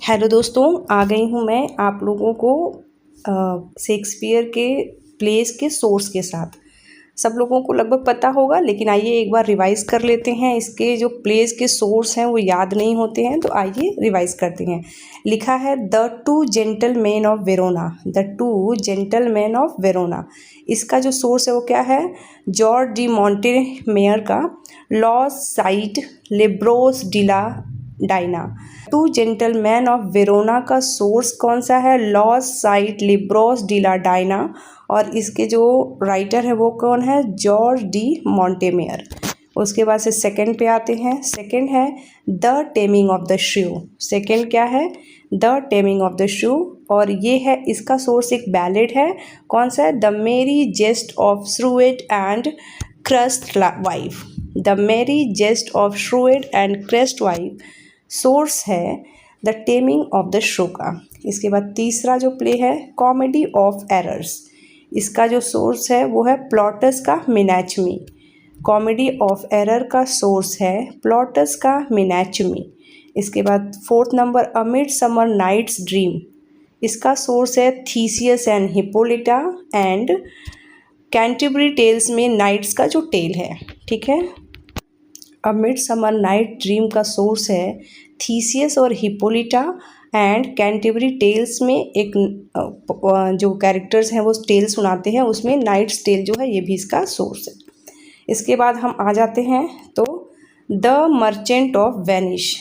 Hello दोस्तों, आ गई हूँ मैं आप लोगों को शेक्सपियर के प्लेस के सोर्स के साथ। सब लोगों को लगभग पता होगा, लेकिन आइए एक बार रिवाइज़ कर लेते हैं। इसके जो प्लेस के सोर्स हैं वो याद नहीं होते हैं, तो आइए रिवाइज़ करते हैं। लिखा है the two gentleman of Verona. The two gentleman of Verona, इसका जो सोर्स है वो क्या है? जॉर्ज डी मॉन्टेमेयर का Los Siete Libros de la Diana. Two gentleman of Verona का सोर्स कौन सा है? Los Siete Libros de la Diana. और इसके जो राइटर है वो कौन है? George de Montemayor. उसके बाद से सेकंड पे आते हैं। सेकंड है the taming of the shrew. Second क्या है? द टेमिंग ऑफ द श्रू। और ये है, इसका सोर्स एक बैलेड है। कौन सा है? The merry jest of shrewd and curst wife. The merry jest of shrewd and curst wife source है the taming of the shrew का। इसके बाद तीसरा जो प्ले है कॉमेडी ऑफ एरर्स। इसका जो सोर्स है वो है प्लॉटस का मिनैचमी। कॉमेडी ऑफ एरर का सोर्स है प्लॉटस का मिनैचमी। इसके बाद fourth number a midsummer night's dream. इसका सोर्स है Theseus and Hippolyta and Canterbury tales में नाइट्स का जो टेल है। ठीक है, अ मिडसमर नाइट ड्रीम का सोर्स है थीसियस और हिप्पोलिटा एंड कैंटरबरी टेल्स में एक जो कैरेक्टर्स हैं वो टेल सुनाते हैं, उसमें नाइट्स टेल जो है ये भी इसका सोर्स है। इसके बाद हम आ जाते हैं तो the merchant of Venice.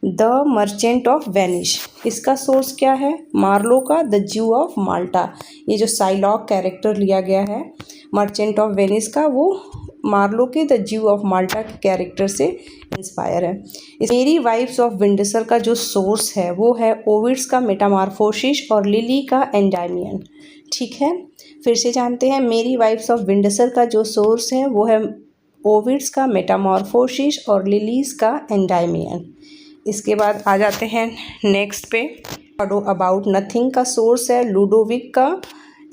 The merchant of Venice, इसका सोर्स क्या है? मार्लो का द ज्यू ऑफ माल्टा। ये जो साइलॉक कैरेक्टर लिया गया है मर्चेंट ऑफ वेनिस का, वो मार्लो के द ज्यू ऑफ माल्टा के कैरेक्टर से इंस्पायर है। मेरी वाइफ्स ऑफ विंडसर का जो सोर्स है वो है ओविड्स का मेटामॉर्फोसिस और लिली का एंडाइमियन। ठीक है, फिर से जानते हैं। मेरी वाइफ्स ऑफ विंडसर का जो सोर्स है वो है ओविड्स का मेटामॉर्फोसिस और लिलीज का एंडाइमियन। इसके बाद आ जाते हैं नेक्स्ट पे। अडो अबाउट नथिंग का सोर्स है लुडोविक का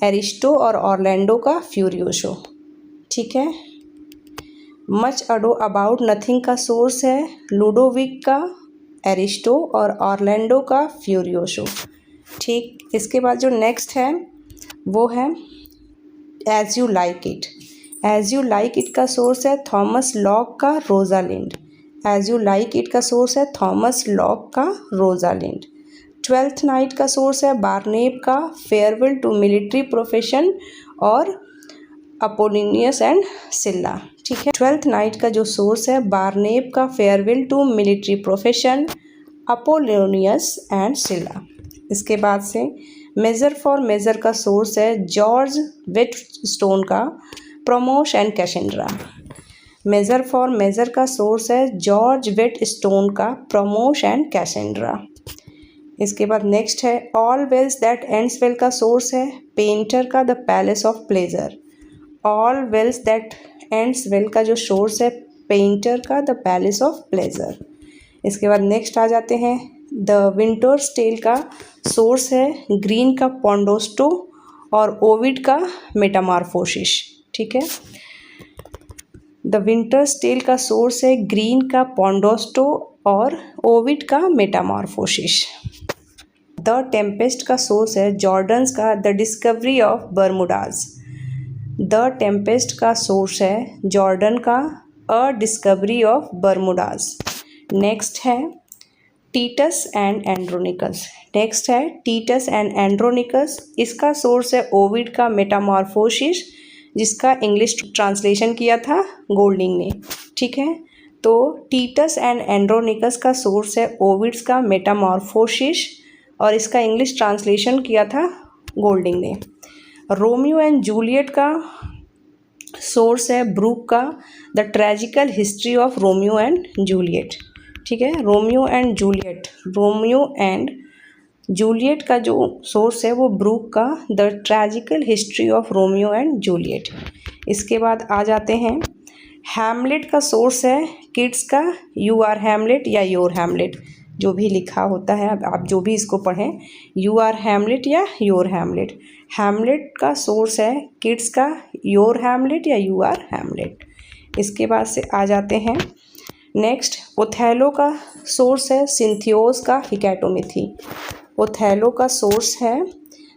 एरिस्टो और ऑरलैंडो का फ्यूरियोसो। ठीक है, मच अडो अबाउट नथिंग का सोर्स है लुडोविक का एरिस्टो और ऑरलैंडो का फ्यूरियोसो। ठीक, इसके बाद जो नेक्स्ट है वो है as you like it. As you like it का सोर्स है थॉमस लॉक का Rosalind. As you like it का सोर्स है थॉमस लॉक का रोजालिंड। ट्वेल्थ नाइट का सोर्स है बार्नेप का फेयरवेल टू मिलिट्री प्रोफेशन और अपोलिनियस एंड सिल्ला। ठीक है, ट्वेल्थ नाइट का जो सोर्स है बार्नेप का farewell to military profession, Apolonius and Silla. इसके बाद से मेजर फॉर मेजर का सोर्स है जॉर्ज वेटस्टोन का Promos and Cassandra. Measure for measure का सोर्स है जॉर्ज वेटस्टोन का प्रोमोश एंड कैसेंड्रा। इसके बाद नेक्स्ट है all wells that ends well का सोर्स है पेंटर का the palace of pleasure. All wells that ends well का जो सोर्स है पेंटर का द पैलेस ऑफ प्लेजर। इसके बाद नेक्स्ट आ जाते हैं द विंटर्स टेल का सोर्स है ग्रीन का पोंडोस्टो और ओविड का मेटामॉर्फोसिस। ठीक है, द विंटर्स टेल का सोर्स है ग्रीन का पोंडोस्टो और ओविड का मेटामॉर्फोसिस। द टेम्पेस्ट का सोर्स है जॉर्डन्स का the discovery of Bermudas. The tempest का सोर्स है जॉर्डन का a discovery of Bermudas. Next है टीटस एंड एंड्रोनिकस। नेक्स्ट है टीटस एंड एंड्रोनिकस, इसका सोर्स है ओविड का मेटामॉर्फोसिस, जिसका इंग्लिश ट्रांसलेशन किया था गोल्डिंग ने। ठीक है, तो टीटस एंड एंड्रोनिकस का सोर्स है ओविड्स का मेटामॉर्फोसिस और इसका इंग्लिश ट्रांसलेशन किया था गोल्डिंग ने। रोमियो एंड जूलियट का सोर्स है ब्रूक का the tragical history of Romeo and Juliet. ठीक है, रोमियो एंड जूलियट का जो सोर्स है वो ब्रूक का the tragical history of Romeo and Juliet. इसके बाद आ जाते हैं हैमलेट का सोर्स है किड्स का यू आर हैमलेट या योर हैमलेट, जो भी लिखा होता है आप जो भी इसको पढ़ें, यू आर हैमलेट या योर हैमलेट। हैमलेट का सोर्स है किड्स का योर हैमलेट या यू आर हैमलेट। इसके बाद से आ जाते हैं नेक्स्ट ओथेलो का सोर्स है सिंथियोस का हिकैटोमिथी। ओथेलो का सोर्स है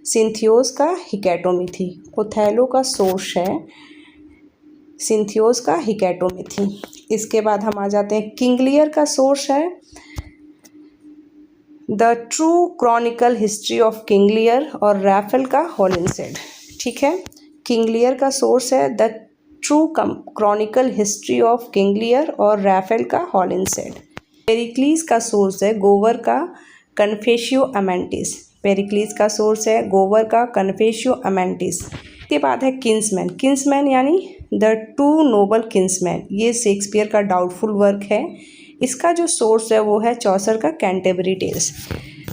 सिंथियोस का हिकैटोमिथी। ओथेलो का सोर्स है सिंथियोस का हिकैटोमिथी। इसके बाद हम आ जाते हैं किंग लियर का सोर्स है the true Chronicle history of King Lear और रैफेल का हॉलिंसेड। ठीक है, किंग लियर का सोर्स है the true Chronicle history of King Lear और रैफेल का हॉलिंसेड। पेरिक्लीस का सोर्स है गोवर का कन्फेशियो अमेंटिस। पेरिक्लीस का सोर्स है गोवर का कन्फेशियो अमेंटिस। इसके बाद है किंग्समैन। किंग्समैन यानी द टू नोबल किंग्समैन, ये शेक्सपियर का डाउटफुल वर्क है। इसका जो सोर्स है वो है चौसर का कैंटेबरी टेल्स।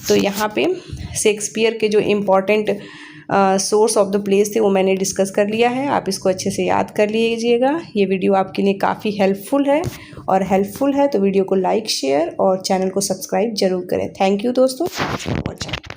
तो यहाँ पे शेक्सपियर के जो important source of the place थे वो मैंने डिस्कस कर लिया है, आप इसको अच्छे से याद कर लीजिएगा। ये वीडियो आपके लिए काफ़ी हेल्पफुल है, और हेल्पफुल है तो वीडियो को लाइक शेयर और चैनल को सब्सक्राइब जरूर करें। थैंक यू दोस्तों फॉर वॉचिंग।